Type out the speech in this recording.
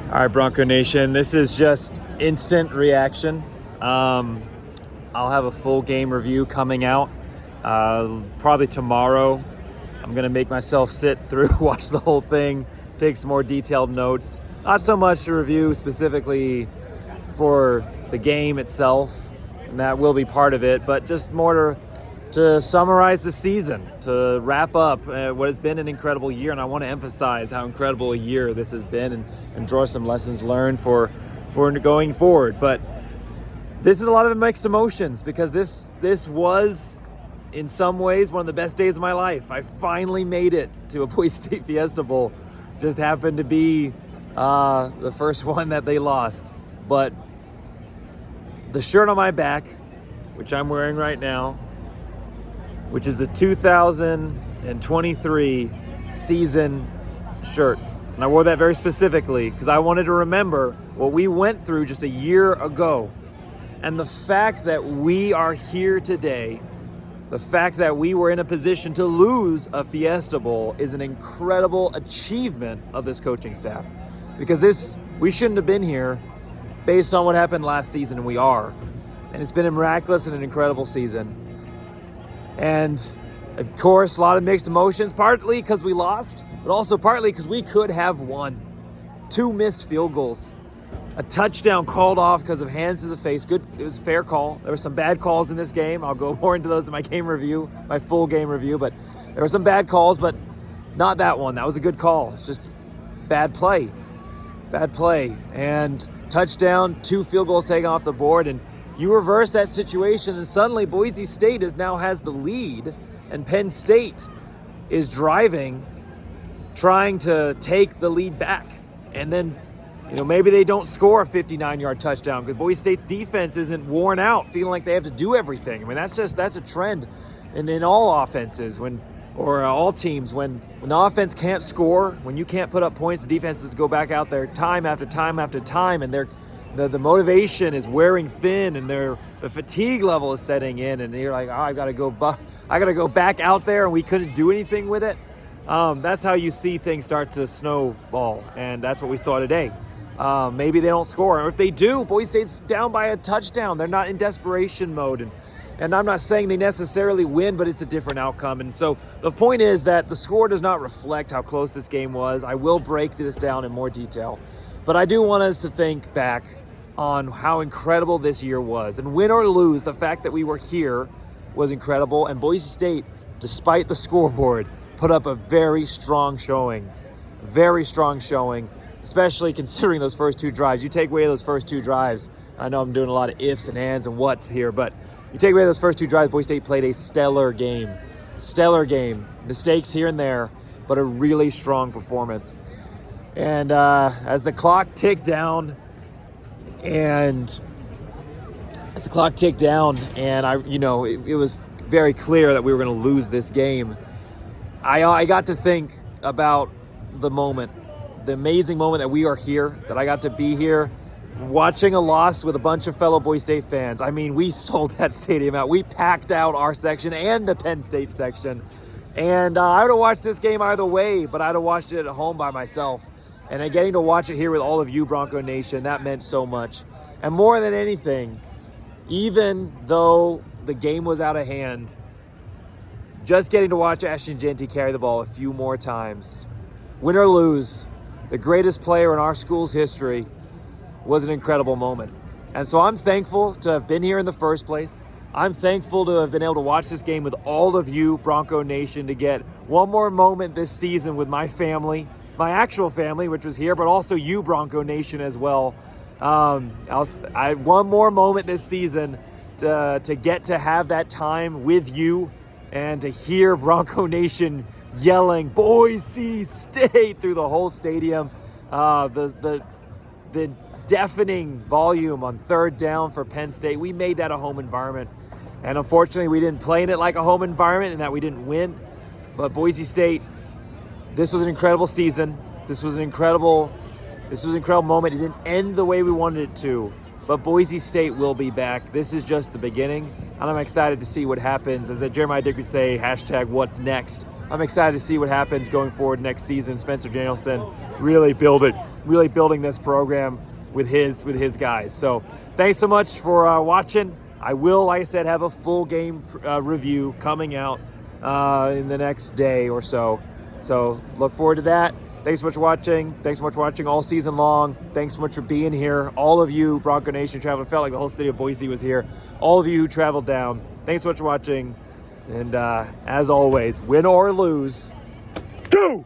All right, Bronco Nation, this is just instant reaction. I'll have a full game review coming out probably tomorrow. I'm going to make myself sit through, watch the whole thing, take some more detailed notes. Not so much to review specifically for the game itself, and that will be part of it, but just more to summarize the season, to wrap up what has been an incredible year. And I want to emphasize how incredible a year this has been and draw some lessons learned for going forward. But this is a lot of mixed emotions because this was, in some ways, one of the best days of my life. I finally made it to a Boise State Fiesta Bowl. Just happened to be the first one that they lost. But the shirt on my back, which I'm wearing right now, which is the 2023 season shirt. And I wore that very specifically because I wanted to remember what we went through just a year ago. And the fact that we are here today, the fact that we were in a position to lose a Fiesta Bowl is an incredible achievement of this coaching staff. Because we shouldn't have been here based on what happened last season, and we are. And it's been a miraculous and an incredible season. And of course, a lot of mixed emotions, partly because we lost, but also partly because we could have won. 2 missed field goals, a touchdown called off because of hands to the face. Good, it was a fair call. There were some bad calls in this game. I'll go more into those in my game review, my full game review, but there were some bad calls, but not that one. That was a good call. It's just bad play. And touchdown, 2 field goals taken off the board, and you reverse that situation, and suddenly Boise State now has the lead, and Penn State is driving, trying to take the lead back. And then, maybe they don't score a 59-yard touchdown because Boise State's defense isn't worn out, feeling like they have to do everything. I mean, that's a trend in all offenses or all teams. When the offense can't score, when you can't put up points, the defenses go back out there time after time after time, and the motivation is wearing thin, and the fatigue level is setting in, and you're like, I gotta go back out there, and we couldn't do anything with it. That's how you see things start to snowball, and that's what we saw today. Maybe they don't score, or if they do, Boise State's down by a touchdown. They're not in desperation mode, and I'm not saying they necessarily win, but it's a different outcome. And so the point is that the score does not reflect how close this game was. I will break this down in more detail, but I do want us to think back on how incredible this year was. And win or lose, the fact that we were here was incredible. And Boise State, despite the scoreboard, put up a very strong showing, especially considering those first 2 drives. You take away those first 2 drives, I know I'm doing a lot of ifs and ands and whats here, but you take away those first 2 drives, Boise State played a stellar game. Mistakes here and there, but a really strong performance. And as the clock ticked down, and it was very clear that we were going to lose this game, I got to think about the moment, the amazing moment that we are here, that I got to be here watching a loss with a bunch of fellow Boise State fans. I mean, we sold that stadium out. We packed out our section and the Penn State section. And I would have watched this game either way, but I'd have watched it at home by myself. And getting to watch it here with all of you, Bronco Nation, that meant so much. And more than anything, even though the game was out of hand, just getting to watch Ashton Jeanty carry the ball a few more times, win or lose, the greatest player in our school's history, was an incredible moment. And so I'm thankful to have been here in the first place. I'm thankful to have been able to watch this game with all of you, Bronco Nation, to get one more moment this season with my family, my actual family, which was here, but also you, Bronco Nation, as well. I had one more moment this season to get to have that time with you and to hear Bronco Nation yelling Boise State through the whole stadium. The deafening volume on 3rd down for Penn State. We made that a home environment. And unfortunately, we didn't play in it like a home environment and that we didn't win. But Boise State, this was an incredible season. This was an incredible moment. It didn't end the way we wanted it to, but Boise State will be back. This is just the beginning, and I'm excited to see what happens. As Jeremiah Dick would say, #what's next. I'm excited to see what happens going forward next season. Spencer Danielson really build it really building this program with his guys. So thanks so much for watching. I will, like I said, have a full game review coming out in the next day or so. So look forward to that. Thanks so much for watching. Thanks so much for watching all season long. Thanks so much for being here. All of you, Bronco Nation traveling, felt like the whole city of Boise was here. All of you who traveled down, thanks so much for watching. And as always, win or lose, go!